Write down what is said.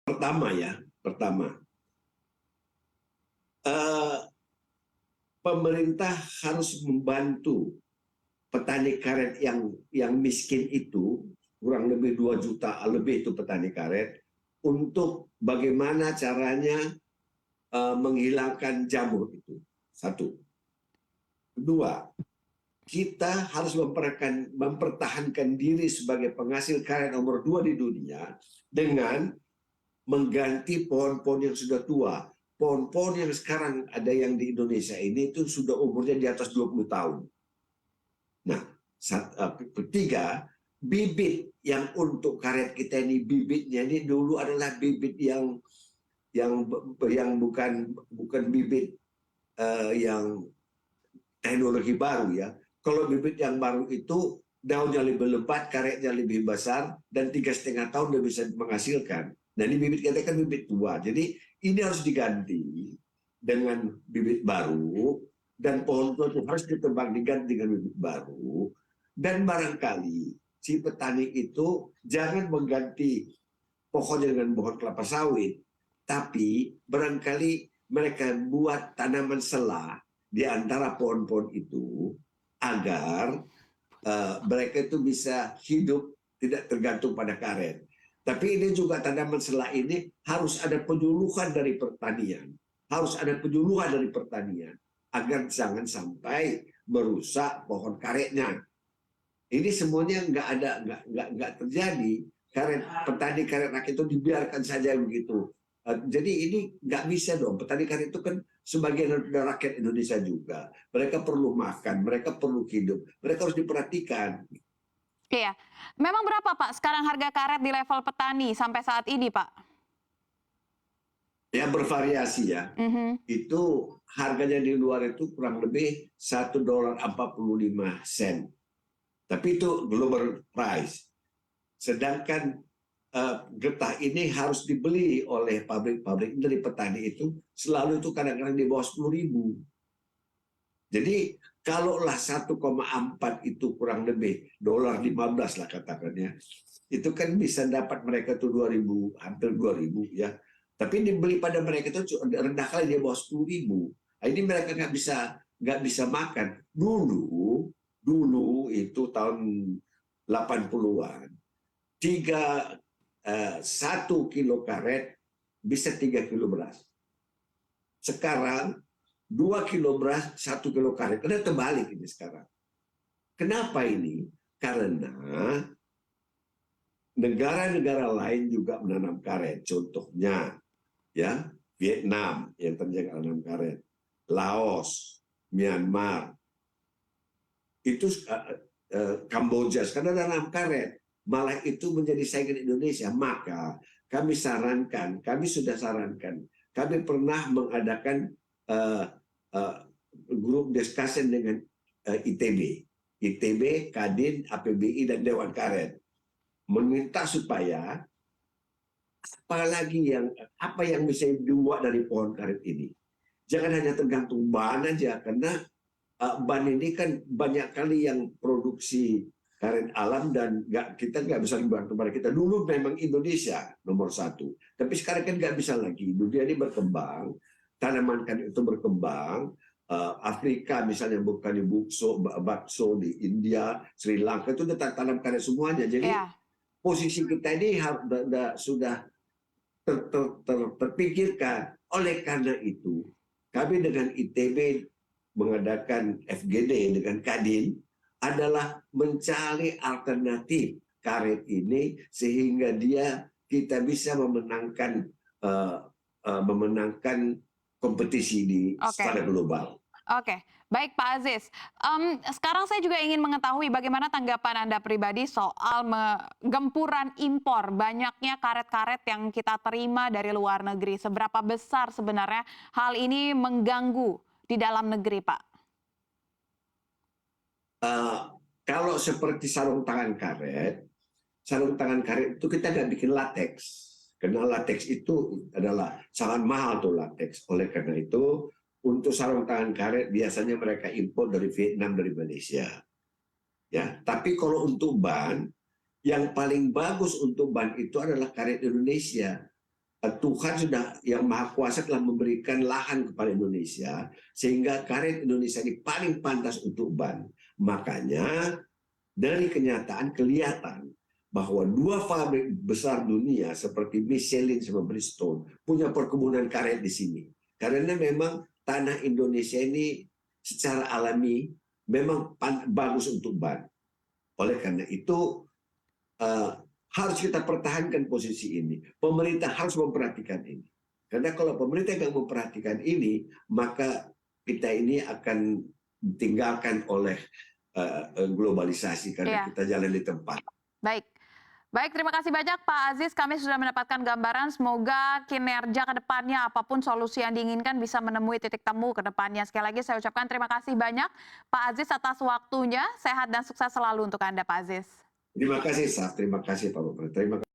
Pertama, pemerintah harus membantu petani karet yang miskin itu, kurang lebih 2 juta lebih itu petani karet, untuk bagaimana caranya menghilangkan jamur itu. Satu. Kedua, kita harus mempertahankan diri sebagai penghasil karet nomor 2 di dunia dengan mengganti pohon-pohon yang sudah tua. Pohon-pohon yang sekarang ada yang di Indonesia ini itu sudah umurnya di atas 20 tahun. Nah, ketiga, bibit yang untuk karet kita ini, bibitnya ini dulu adalah bibit yang bukan bibit yang teknologi baru ya. Kalau bibit yang baru itu daunnya lebih lebat, karetnya lebih besar, dan 3,5 tahun dia bisa menghasilkan. Nah ini bibit kita kan bibit tua, jadi ini harus diganti dengan bibit baru, dan pohon tua itu harus ditebang diganti dengan bibit baru. Dan barangkali si petani itu jangan mengganti pohonnya dengan pohon kelapa sawit, tapi barangkali mereka buat tanaman selah di antara pohon-pohon itu agar mereka itu bisa hidup tidak tergantung pada karet. Tapi ini juga tanaman selah ini harus ada penyuluhan dari pertanian, agar jangan sampai merusak pohon karetnya. Ini semuanya nggak terjadi. Petani karet rakyat itu dibiarkan saja begitu. Jadi ini nggak bisa dong. Petani karet itu kan sebagian dari rakyat Indonesia juga. Mereka perlu makan, mereka perlu hidup, mereka harus diperhatikan. Iya, memang berapa Pak sekarang harga karet di level petani sampai saat ini Pak? Ya bervariasi ya. Itu harganya di luar itu kurang lebih $1.45. Tapi itu global price. Sedangkan getah ini harus dibeli oleh pabrik-pabrik dari petani itu selalu itu kadang-kadang di bawah 10.000. Jadi kalaulah 1,4 itu kurang lebih $15 lah katakannya, itu kan bisa dapat mereka tuh 2.000, hampir 2.000 ya. Tapi dibeli pada mereka itu rendah kali di bawah 10.000. Ini mereka nggak bisa makan. Dulu itu tahun 80-an, 1 kilo karet bisa 3 kilo beras. Sekarang 2 kilo beras, 1 kilo karet. Karena terbalik ini sekarang. Kenapa ini? Karena negara-negara lain juga menanam karet. Contohnya, ya Vietnam yang terjadi menanam karet, Laos, Myanmar, itu Kamboja sekarang menanam karet. Malah itu menjadi saingan Indonesia. Maka kami sudah sarankan, kami pernah mengadakan grup discussion dengan ITB, Kadin, APBI, dan Dewan Karet, meminta supaya apa yang bisa dibuat dari pohon karet ini. Jangan hanya tergantung bahan aja, karena bahan ini kan banyak kali yang produksi karet alam dan kita nggak bisa dibantu pada kita. Dulu memang Indonesia nomor 1, tapi sekarang kan nggak bisa lagi. Dunia ini berkembang, tanaman karet itu berkembang. Afrika misalnya bukan di bakso di India, Sri Lanka itu tanam karet semuanya. Jadi posisi kita ini sudah terpikirkan. Oleh karena itu, kami dengan ITB mengadakan FGD dengan Kadin adalah mencari alternatif karet ini sehingga kita bisa memenangkan kompetisi pada global. Oke, baik Pak Aziz. Sekarang saya juga ingin mengetahui bagaimana tanggapan Anda pribadi soal gempuran impor banyaknya karet-karet yang kita terima dari luar negeri. Seberapa besar sebenarnya hal ini mengganggu di dalam negeri, Pak? Kalau seperti sarung tangan karet itu kita nggak bikin lateks. Karena lateks itu adalah sangat mahal tuh lateks. Oleh karena itu, untuk sarung tangan karet biasanya mereka impor dari Vietnam, dari Malaysia. Ya, tapi kalau untuk ban, yang paling bagus untuk ban itu adalah karet Indonesia. Tuhan sudah yang Maha Kuasa telah memberikan lahan kepada Indonesia sehingga karet Indonesia ini paling pantas untuk ban. Makanya dari kenyataan kelihatan bahwa dua pabrik besar dunia seperti Michelin sama Bridgestone punya perkebunan karet di sini. Karena memang tanah Indonesia ini secara alami memang bagus untuk ban. Oleh karena itu harus kita pertahankan posisi ini. Pemerintah harus memperhatikan ini. Karena kalau pemerintah nggak memperhatikan ini, maka kita ini akan ditinggalkan oleh globalisasi karena kita jalan di tempat. Baik. Baik, terima kasih banyak Pak Aziz. Kami sudah mendapatkan gambaran. Semoga kinerja ke depannya, apapun solusi yang diinginkan, bisa menemui titik temu ke depannya. Sekali lagi saya ucapkan terima kasih banyak Pak Aziz atas waktunya. Sehat dan sukses selalu untuk Anda Pak Aziz. Terima kasih, Saf. Terima kasih, Pak Bupati. Terima kasih.